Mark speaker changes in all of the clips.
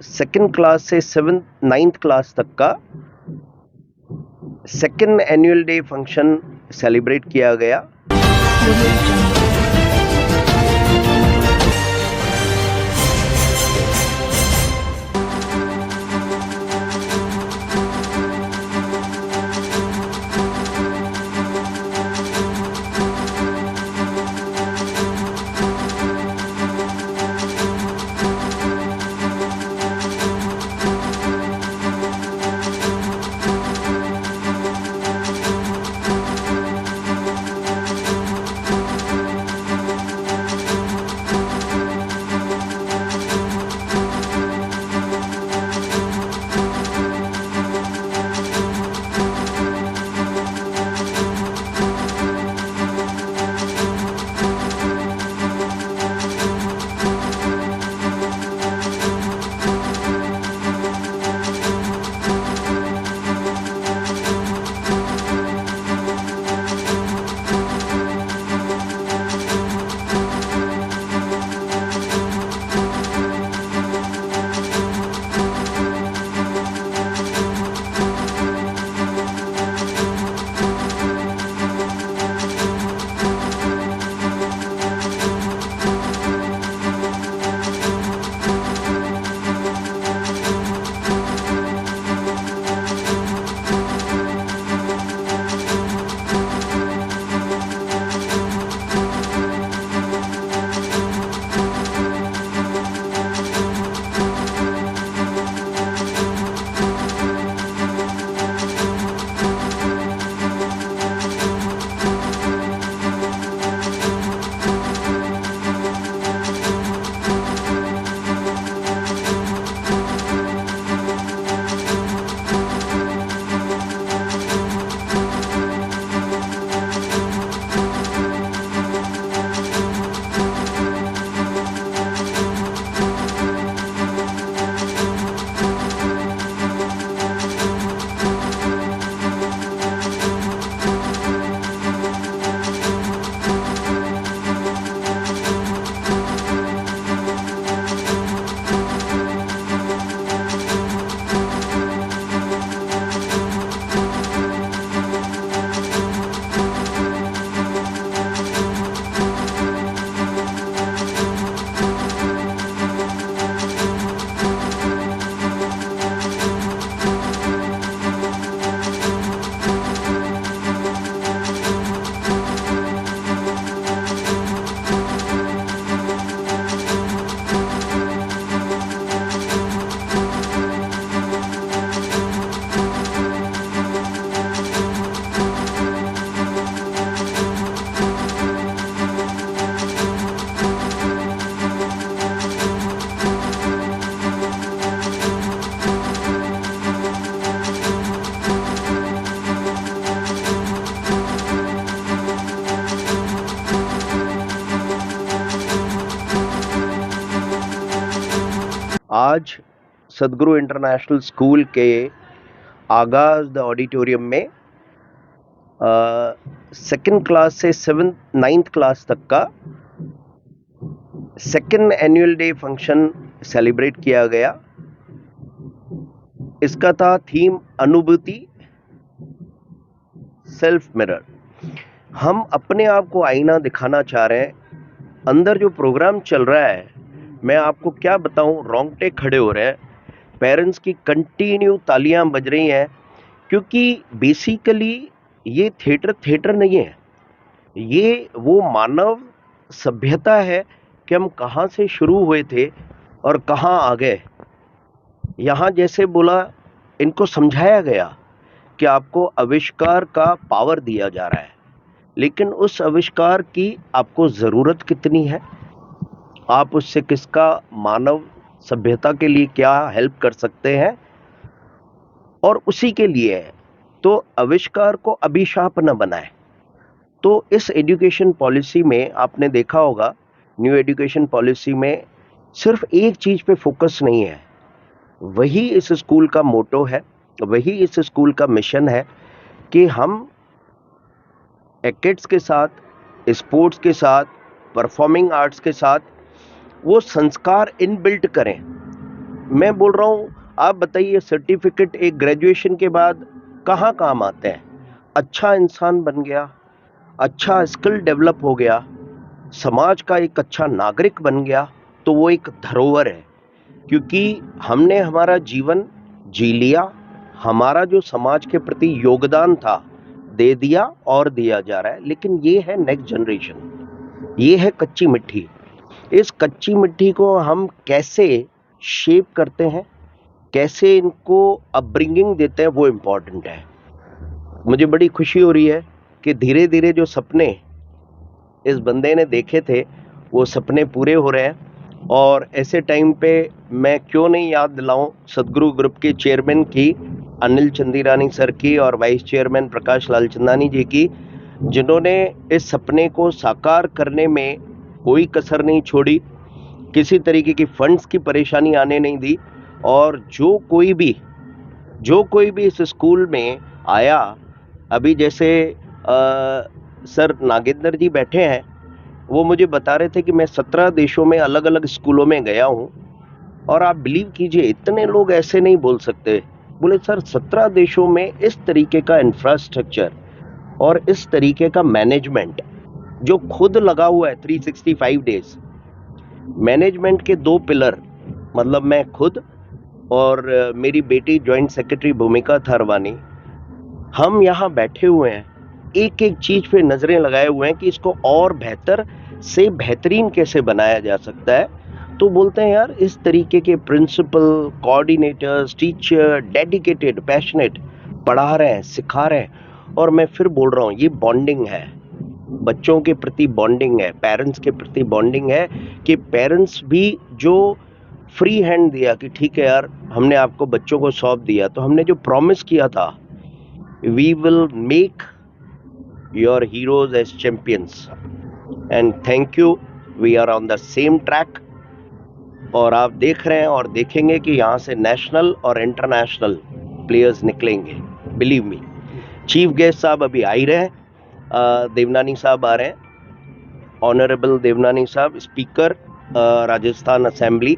Speaker 1: Second class से 9th class तक का second annual day function celebrate किया गया। आज सदगुरु इंटरनेशनल स्कूल के आगाज ऑडिटोरियम में सेकंड क्लास से 9th क्लास तक का second annual day function celebrate किया गया। इसका था थीम अनुभूति सेल्फ मिरर। हम अपने आप को आईना दिखाना चाह रहे हैं। अंदर जो प्रोग्राम चल रहा है, मैं आपको क्या बताऊं, रोंगटे खड़े हो रहे हैं। पेरेंट्स की कंटिन्यू तालियां बज रही हैं, क्योंकि बेसिकली ये थिएटर नहीं है, ये वो मानव सभ्यता है कि हम कहाँ से शुरू हुए थे और कहाँ आ गए। यहाँ जैसे बोला, इनको समझाया गया कि आपको आविष्कार का पावर दिया जा रहा है, लेकिन उस आविष्कार की आपको ज़रूरत कितनी है, आप उससे किसका मानव सभ्यता के लिए क्या हेल्प कर सकते हैं, और उसी के लिए है। तो आविष्कार को अभिशाप न बनाए। तो इस एजुकेशन पॉलिसी में आपने देखा होगा, न्यू एजुकेशन पॉलिसी में सिर्फ एक चीज़ पे फोकस नहीं है। वही इस स्कूल का मोटो है, वही इस स्कूल का मिशन है कि हम एकेड्स के साथ, स्पोर्ट्स के साथ, परफॉर्मिंग आर्ट्स के साथ वो संस्कार इनबिल्ट करें मैं बोल रहा हूँ, आप बताइए सर्टिफिकेट एक ग्रेजुएशन के बाद कहाँ काम आते हैं? अच्छा इंसान बन गया, अच्छा स्किल डेवलप हो गया, समाज का एक अच्छा नागरिक बन गया, तो वो एक धरोहर है, क्योंकि हमने हमारा जीवन जी लिया, हमारा जो समाज के प्रति योगदान था दे दिया और दिया जा रहा है। लेकिन ये है नेक्स्ट जनरेशन, ये है कच्ची मिट्टी। इस कच्ची मिट्टी को हम कैसे शेप करते हैं, कैसे इनको अपब्रिंगिंग देते हैं, वो इम्पोर्टेंट है। मुझे बड़ी खुशी हो रही है कि धीरे धीरे जो सपने इस बंदे ने देखे थे वो सपने पूरे हो रहे हैं। और ऐसे टाइम पे मैं क्यों नहीं याद दिलाऊं सदगुरु ग्रुप के चेयरमैन की, अनिल चंदीरानी सर की, और वाइस चेयरमैन प्रकाश लाल चंदानी जी की, जिन्होंने इस सपने को साकार करने में कोई कसर नहीं छोड़ी, किसी तरीके की फंड्स की परेशानी आने नहीं दी। और जो कोई भी इस स्कूल में आया, अभी जैसे सर नागेंद्र जी बैठे हैं, वो मुझे बता रहे थे कि मैं 17 देशों में अलग अलग स्कूलों में गया हूँ, और आप बिलीव कीजिए इतने लोग ऐसे नहीं बोल सकते। बोले सर 17 देशों में इस तरीके का इंफ्रास्ट्रक्चर और इस तरीके का मैनेजमेंट जो खुद लगा हुआ है 365 डेज। मैनेजमेंट के 2 पिलर, मतलब मैं खुद और मेरी बेटी जॉइंट सेक्रेटरी भूमिका थारवानी, हम यहाँ बैठे हुए हैं, एक एक चीज पे नजरें लगाए हुए हैं कि इसको और बेहतर से बेहतरीन कैसे बनाया जा सकता है। तो बोलते हैं यार इस तरीके के principal, coordinators, teacher dedicated, passionate पढ़ा रहे हैं, सिखा रहे हैं। और मैं फिर बोल रहा हूँ, ये बॉन्डिंग है, बच्चों के प्रति बॉन्डिंग है, पेरेंट्स के प्रति बॉन्डिंग है, कि पेरेंट्स भी जो फ्री हैंड दिया कि ठीक है यार हमने आपको बच्चों को सौंप दिया, तो हमने जो प्रॉमिस किया था, we will make your heroes as champions, and thank you, we are on the same track. और आप देख रहे हैं और देखेंगे कि यहाँ से नेशनल और इंटरनेशनल प्लेयर्स निकलेंगे, बिलीव मी। चीफ गेस्ट साहब अभी आ ही रहे हैं, देवनानी साहब आ रहे हैं, honourable Devnani sahab, speaker Rajasthan assembly,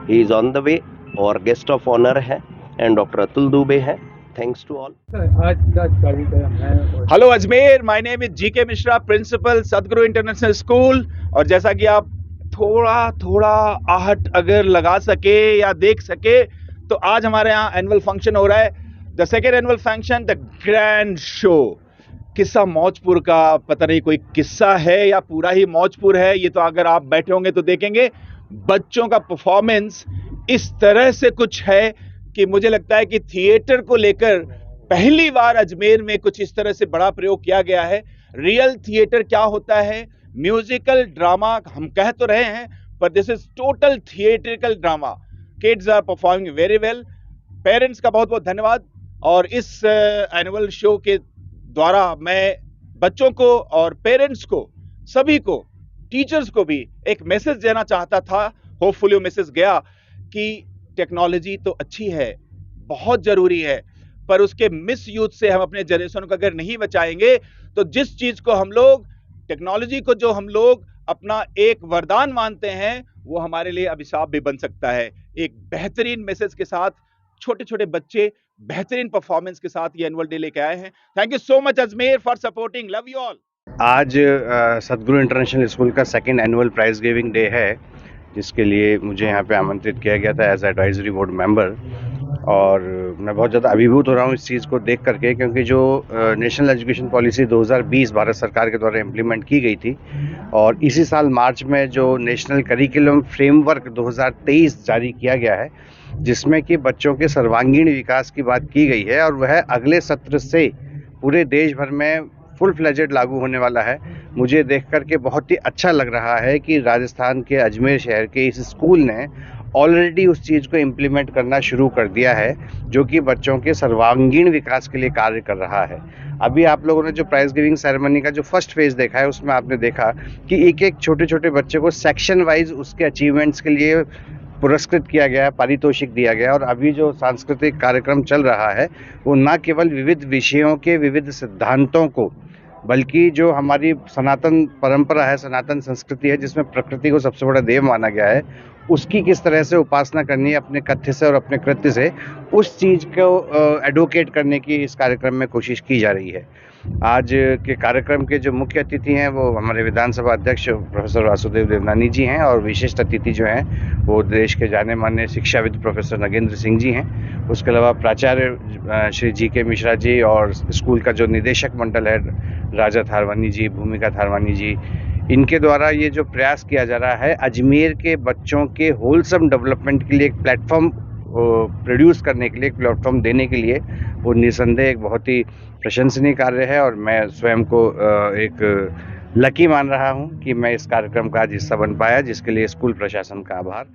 Speaker 1: he is on the way, और गेस्ट ऑफ ऑनर है, एंड डॉक्टर अतुल दुबे हैं। Thanks to all.
Speaker 2: आज का कार्यक्रम है।
Speaker 3: Hello Ajmer, my name is GK Mishra, principal Sadguru international school. और जैसा कि आप थोड़ा आहट अगर लगा सके या देख सके, तो आज हमारे यहाँ एनुअल फंक्शन हो रहा है, the second annual function, the grand show. किस्सा मौजपुर का, पता नहीं कोई किस्सा है या पूरा ही मौजपुर है, ये तो अगर आप बैठे होंगे तो देखेंगे। बच्चों का परफॉर्मेंस इस तरह से कुछ है कि मुझे लगता है कि थिएटर को लेकर पहली बार अजमेर में कुछ इस तरह से बड़ा प्रयोग किया गया है। रियल थिएटर क्या होता है, म्यूजिकल ड्रामा हम कह तो रहे हैं, पर this is total theatrical drama. Kids are performing very well. Parents का बहुत बहुत धन्यवाद। और इस एनुअल शो के द्वारा मैं बच्चों को और पेरेंट्स को, सभी को, टीचर्स को भी एक मैसेज देना चाहता था। होपफुली वो मैसेज गया कि टेक्नोलॉजी तो अच्छी है, बहुत जरूरी है, पर उसके मिस यूज से हम अपने जनरेशन को अगर नहीं बचाएंगे, तो जिस चीज को हम लोग, टेक्नोलॉजी को जो हम लोग अपना एक वरदान मानते हैं, वो हमारे लिए अभिशाप भी बन सकता है। एक बेहतरीन मैसेज के साथ छोटे छोटे बच्चे बेहतरीन परफॉर्मेंस के साथ ये एनुअल डे लेके आए हैं। Thank you so much Ajmer for supporting, love you all.
Speaker 4: आज सदगुरु इंटरनेशनल स्कूल का second annual prize giving day है, जिसके लिए मुझे यहाँ पे आमंत्रित किया गया था एज एडवाइजरी बोर्ड मेंबर। और मैं बहुत ज़्यादा अभिभूत हो रहा हूँ इस चीज़ को देख करके, क्योंकि जो नेशनल एजुकेशन पॉलिसी 2020 भारत सरकार के द्वारा इम्प्लीमेंट की गई थी, और इसी साल मार्च में जो नेशनल करिकुलम फ्रेमवर्क 2023 जारी किया गया है, जिसमें कि बच्चों के सर्वांगीण विकास की बात की गई है, और वह अगले सत्र से पूरे देश भर में फुल फ्लेजेड लागू होने वाला है। मुझे देख करके बहुत ही अच्छा लग रहा है कि राजस्थान के अजमेर शहर के इस स्कूल ने ऑलरेडी उस चीज़ को इम्प्लीमेंट करना शुरू कर दिया है, जो कि बच्चों के सर्वांगीण विकास के लिए कार्य कर रहा है। अभी आप लोगों ने जो प्राइज गिविंग सेरेमनी का जो फर्स्ट फेज देखा है, उसमें आपने देखा कि एक एक छोटे छोटे बच्चे को सेक्शन वाइज उसके अचीवमेंट्स के लिए पुरस्कृत किया गया, पारितोषिक दिया गया। और अभी जो सांस्कृतिक कार्यक्रम चल रहा है, वो न केवल विविध विषयों के विविध सिद्धांतों को, बल्कि जो हमारी सनातन परंपरा है, सनातन संस्कृति है, जिसमें प्रकृति को सबसे बड़ा देव माना गया है, उसकी किस तरह से उपासना करनी है अपने कथ्य से और अपने कृत्य से, उस चीज़ को एडवोकेट करने की इस कार्यक्रम में कोशिश की जा रही है। आज के कार्यक्रम के जो मुख्य अतिथि हैं वो हमारे विधानसभा अध्यक्ष प्रोफेसर वासुदेव देवनानी जी हैं, और विशिष्ट अतिथि जो हैं वो देश के जाने माने शिक्षाविद प्रोफेसर नगेंद्र सिंह जी हैं। उसके अलावा प्राचार्य श्री जी.के. मिश्रा जी और स्कूल का जो निदेशक मंडल है राजा थारवानी जी, भूमिका थारवानी जी, इनके द्वारा ये जो प्रयास किया जा रहा है अजमेर के बच्चों के होलसम डेवलपमेंट के लिए एक प्लेटफॉर्म प्रोड्यूस करने के लिए, एक प्लेटफॉर्म देने के लिए, वो निसंदेह एक बहुत ही प्रशंसनीय कार्य है। और मैं स्वयं को एक लकी मान रहा हूँ कि मैं इस कार्यक्रम का आज हिस्सा बन पाया, जिसके लिए स्कूल प्रशासन का आभार।